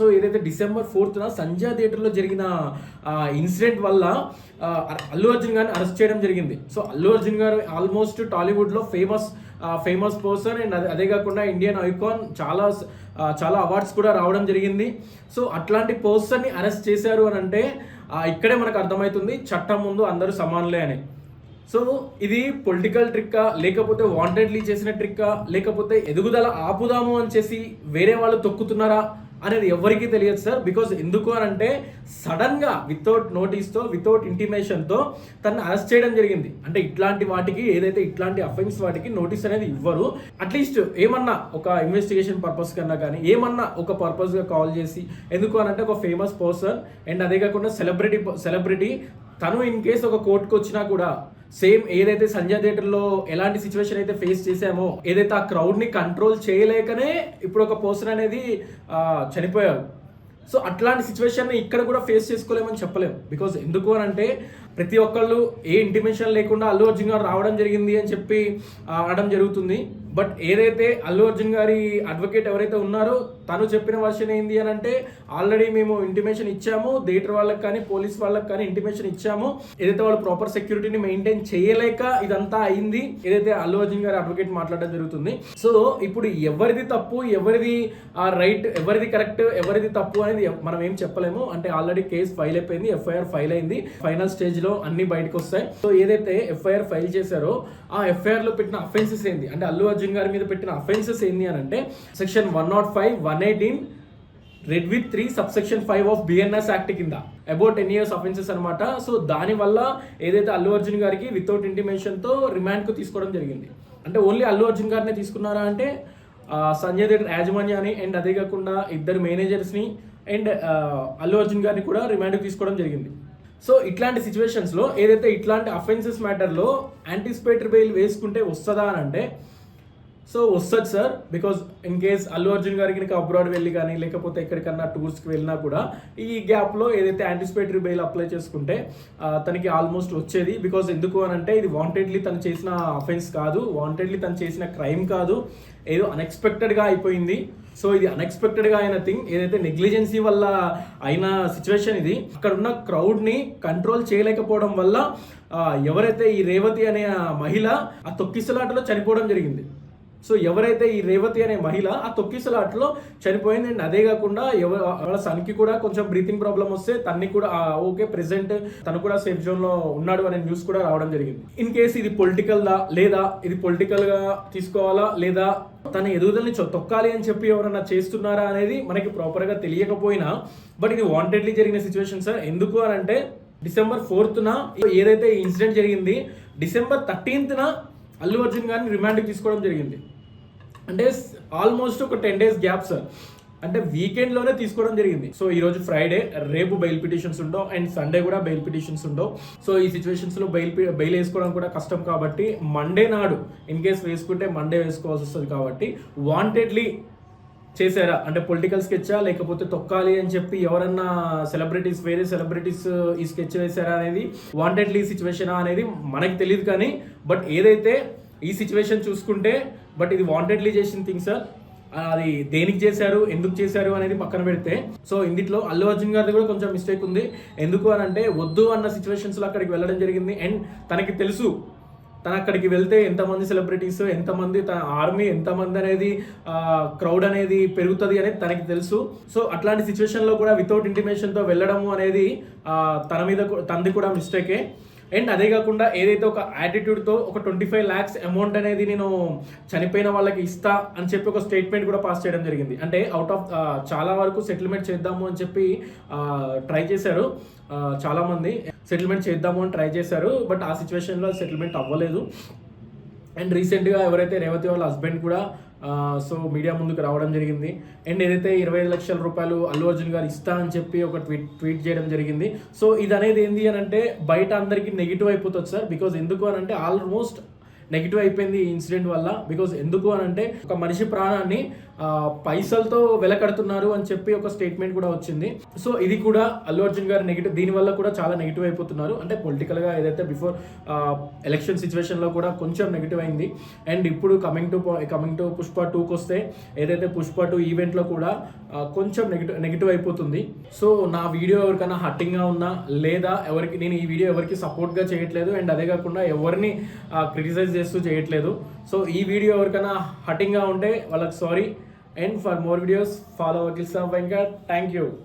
So ఏదైతే December 4th Sanjay థియేటర్లో జరిగిన ఇన్సిడెంట్ వల్ల అల్లు అర్జున్ గారిని అరెస్ట్ చేయడం జరిగింది. సో అల్లు అర్జున్ గారు ఆల్మోస్ట్ టాలీవుడ్లో ఫేమస్ పర్సన్ అండ్ అదే కాకుండా ఇండియన్ ఐకాన్, చాలా అవార్డ్స్ కూడా రావడం జరిగింది. సో అట్లాంటి పర్సన్ని అరెస్ట్ చేశారు అని అంటే ఇక్కడే మనకు అర్థమవుతుంది చట్టం ముందు అందరూ సమానులే అని. సో ఇది పొలిటికల్ ట్రిక్కా, లేకపోతే వాంటెడ్లీ చేసిన ట్రిక్కా, లేకపోతే ఎదుగుదల ఆపుదాము అని చేసి వేరే వాళ్ళు తొక్కుతున్నారా అనేది ఎవరికీ తెలియదు సార్. బికాజ్ ఎందుకు అని అంటే సడన్గా వితౌట్ నోటీస్తో, వితౌట్ ఇంటిమేషన్తో తనని అరెస్ట్ చేయడం జరిగింది. అంటే ఇట్లాంటి వాటికి, ఏదైతే ఇట్లాంటి అఫెన్స్ వాటికి నోటీస్ అనేది ఇవ్వరు. అట్లీస్ట్ ఏమన్నా ఒక ఇన్వెస్టిగేషన్ పర్పస్ కన్నా కానీ ఏమన్నా ఒక పర్పస్గా కాల్ చేసి, ఎందుకు అని అంటే ఒక ఫేమస్ పర్సన్ అండ్ అదే కాకుండా సెలబ్రిటీ తను ఇన్ కేసు ఒక కోర్టుకు వచ్చినా కూడా సేమ్ ఏదైతే సంజయ్ థియేటర్లో ఎలాంటి సిచ్యువేషన్ అయితే ఫేస్ చేసామో, ఏదైతే ఆ క్రౌడ్ని కంట్రోల్ చేయలేకనే ఇప్పుడు ఒక పర్సన్ అనేది చనిపోయారు. సో అట్లాంటి సిచ్యువేషన్ని ఇక్కడ కూడా ఫేస్ చేసుకోలేమని చెప్పలేము. బికాజ్ ఎందుకు అని అంటే ప్రతి ఒక్కళ్ళు ఏ ఇంటిమేషన్ లేకుండా అల్లు అర్జున్ గారు రావడం జరిగింది అని చెప్పి అనడం జరుగుతుంది. బట్ ఏదైతే అల్లు అర్జున్ గారి అడ్వకేట్ ఎవరైతే ఉన్నారో తను చెప్పిన వర్షన్ ఏంది అని అంటే ఆల్రెడీ మేము ఇంటిమేషన్ ఇచ్చాము, థియేటర్ వాళ్ళకి కానీ పోలీస్ వాళ్ళకి కానీ ఇంటిమేషన్ ఇచ్చాము, ఏదైతే వాళ్ళు ప్రాపర్ సెక్యూరిటీని మెయింటైన్ చేయలేక ఇదంతా అయింది, ఏదైతే అల్లు అర్జున్ గారి అడ్వకేట్ మాట్లాడడం జరుగుతుంది. సో ఇప్పుడు ఎవరిది తప్పు, ఎవరిది రైట్, ఎవరిది కరెక్ట్, ఎవరిది తప్పు అనేది మనం ఏం చెప్పలేము. అంటే ఆల్రెడీ కేసు ఫైల్ అయిపోయింది, ఎఫ్ఐఆర్ ఫైల్ అయింది, ఫైనల్ స్టేజ్ లో అన్ని బయటకు వస్తాయి. సో ఏదైతే ఎఫ్ఐఆర్ ఫైల్ చేశారో ఆ ఎఫ్ఐఆర్ లో పెట్టిన అఫెన్సెస్ ఏంది అంటే అల్లు అర్జున్ గారి మీద పెట్టిన అఫెన్సెస్ ఏంది అని అంటే section 105, 118 red with 3 subsection 5 of BNS act కింద అబౌట్ 10 years అఫెన్సెస్ అనమాట. సో దానివల్ల ఏదైతే అల్లు అర్జున్ గారికి వితౌట్ ఇంటిమేషన్తో రిమాండ్కు తీసుకోవడం జరిగింది. అంటే ఓన్లీ అల్లు అర్జున్ గారినే తీసుకున్నారా అంటే సంజయ్ థియేటర్ యాజమాన్యాన్ని అండ్ అదే కాకుండా ఇద్దరు మేనేజర్స్ని అండ్ అల్లు అర్జున్ గారిని కూడా రిమాండ్కి తీసుకోవడం జరిగింది. సో ఇట్లాంటి సిచ్యువేషన్స్లో ఏదైతే ఇట్లాంటి అఫెన్సెస్ మ్యాటర్లో యాంటిసిపేటరీ బెయిల్ వేసుకుంటే వస్తుందా అని అంటే సో వస్తుంది sir. Because in case Allu Arjun గారికి అబ్రాడ్ వెళ్ళి కానీ లేకపోతే ఎక్కడికన్నా టూర్స్కి వెళ్ళినా కూడా ఈ గ్యాప్లో ఏదైతే యాంటిసిపేటరీ బెయిల్ అప్లై చేసుకుంటే తనకి ఆల్మోస్ట్ వచ్చేది. బికాజ్ ఎందుకు అని అంటే ఇది వాంటెడ్లీ తను చేసిన అఫెన్స్ కాదు, వాంటెడ్లీ తను చేసిన క్రైమ్ కాదు, ఏదో అన్ఎక్స్పెక్టెడ్గా అయిపోయింది. సో ఇది అన్ఎక్స్పెక్టెడ్గా అయిన థింగ్, ఏదైతే నెగ్లిజెన్సీ వల్ల అయిన సిచ్యువేషన్ ఇది. అక్కడ ఉన్న క్రౌడ్ని కంట్రోల్ చేయలేకపోవడం వల్ల ఎవరైతే ఈ రేవతి అనే మహిళ ఆ తొక్కిసలాటలో చనిపోవడం జరిగింది. సో ఎవరైతే ఈ రేవతి అనే మహిళ ఆ తొక్కిసలాటలో చనిపోయింది అండ్ అదే కాకుండా వాళ్ళ సన్కి కూడా కొంచెం బ్రీతింగ్ ప్రాబ్లం వస్తే తన్ని కూడా ఓకే ప్రెసెంట్ తను కూడా సేఫ్ జోన్లో ఉన్నాడు అనే న్యూస్ కూడా రావడం జరిగింది. ఇన్ కేసు ఇది పొలిటికల్దా లేదా ఇది పొలిటికల్గా తీసుకోవాలా లేదా తన ఎదుగుదలని తొక్కాలి అని చెప్పి ఎవరన్నా చేస్తున్నారా అనేది మనకి ప్రాపర్గా తెలియకపోయినా బట్ ఇది వాంటెడ్లీ జరిగిన సిచ్యువేషన్ సార్. ఎందుకు అని అంటే December 4th ఏదైతే ఇన్సిడెంట్ జరిగింది December 13th అల్లు అర్జున్ గారిని రిమాండ్కి తీసుకోవడం జరిగింది. అంటే ఆల్మోస్ట్ ఒక 10 days గ్యాప్ సార్. అంటే వీకెండ్లోనే తీసుకోవడం జరిగింది. సో ఈరోజు ఫ్రైడే, రేపు బెయిల్ పిటిషన్స్ ఉండవు అండ్ సండే కూడా బెయిల్ పిటిషన్స్ ఉండవు. సో ఈ సిచ్యువేషన్స్లో బెయిల్ వేసుకోవడం కూడా కష్టం కాబట్టి మండే నాడు ఇన్ కేస్ వేసుకుంటే మండే వేసుకోవాల్సి వస్తుంది. కాబట్టి వాంటెడ్లీ చేశారా అంటే పొలిటికల్ స్కెచ్చా లేకపోతే తొక్కాలి అని చెప్పి ఎవరన్నా వేరే సెలబ్రిటీస్ ఈ స్కెచ్ వేశారా అనేది వాంటెడ్లీ సిచ్యువేషనా అనేది మనకి తెలియదు. కానీ బట్ ఏదైతే ఈ సిచ్యువేషన్ చూసుకుంటే బట్ ఇది వాంటెడ్లీ చేసిన థింగ్ సార్. అది దేనికి చేశారు, ఎందుకు చేశారు అనేది పక్కన పెడితే సో ఇందులో అల్లు అర్జున్ గారిది కూడా కొంచెం మిస్టేక్ ఉంది. ఎందుకు అని అంటే వద్దు అన్న సిచ్యువేషన్స్లో అక్కడికి వెళ్ళడం జరిగింది అండ్ తనకి తెలుసు తను అక్కడికి వెళ్తే ఎంతమంది సెలబ్రిటీస్, ఎంతమంది తన ఆర్మీ, ఎంతమంది అనేది క్రౌడ్ అనేది పెరుగుతుంది అనేది తనకి తెలుసు. సో అట్లాంటి సిచ్యువేషన్లో కూడా వితౌట్ ఇంటిమేషన్తో వెళ్ళడము అనేది తనది కూడా మిస్టేకే. అండ్ అదే కాకుండా ఏదైతే ఒక యాటిట్యూడ్తో ఒక 25 lakhs అమౌంట్ అనేది నేను చనిపోయిన వాళ్ళకి ఇస్తా అని చెప్పి ఒక స్టేట్మెంట్ కూడా పాస్ చేయడం జరిగింది. అంటే అవుట్ ఆఫ్ చాలా వరకు సెటిల్మెంట్ చేద్దాము అని చెప్పి ట్రై చేశారు, చాలామంది సెటిల్మెంట్ చేద్దాము అని ట్రై చేశారు. బట్ ఆ సిచ్యువేషన్లో సెటిల్మెంట్ అవ్వలేదు. అండ్ రీసెంట్గా ఎవరైతే రేవతి వాళ్ళ హస్బెండ్ కూడా సో మీడియా ముందుకు రావడం జరిగింది. అండ్ ఏదైతే 25 లక్షల రూపాయలు అల్లు అర్జున్ గారు ఇస్తా అని చెప్పి ఒక ట్వీట్ చేయడం జరిగింది. సో ఇది అనేది ఏంటి అని అంటే బయట అందరికీ నెగిటివ్ అయిపోతుంది సార్. బికాజ్ ఎందుకు అని అంటే ఆల్మోస్ట్ నెగిటివ్ అయిపోయింది ఈ ఇన్సిడెంట్ వల్ల. బికాజ్ ఎందుకు అని అంటే ఒక మనిషి ప్రాణాన్ని పైసలతో వెలకడుతున్నారు అని చెప్పి ఒక స్టేట్మెంట్ కూడా వచ్చింది. సో ఇది కూడా అల్లు అర్జున్ గారు నెగిటివ్, దీనివల్ల కూడా చాలా నెగిటివ్ అయిపోతున్నారు. అంటే పొలిటికల్గా ఏదైతే బిఫోర్ ఎలక్షన్ సిచ్యువేషన్లో కూడా కొంచెం నెగిటివ్ అయింది. అండ్ ఇప్పుడు కమింగ్ టు పుష్ప 2కి వస్తే ఏదైతే పుష్ప 2 ఈవెంట్లో కూడా కొంచెం నెగిటివ్ అయిపోతుంది. సో నా వీడియో ఎవరికైనా హట్టింగ్గా ఉన్నా, లేదా నేను ఈ వీడియో ఎవరికి సపోర్ట్గా చేయట్లేదు అండ్ అదే కాకుండా ఎవరిని క్రిటిసైజ్ చేస్తూ చేయట్లేదు. సో ఈ వీడియో ఎవరికైనా హట్టింగ్గా ఉంటే వాళ్ళకి sorry. And for more videos, follow Akil Venkat. Thank you.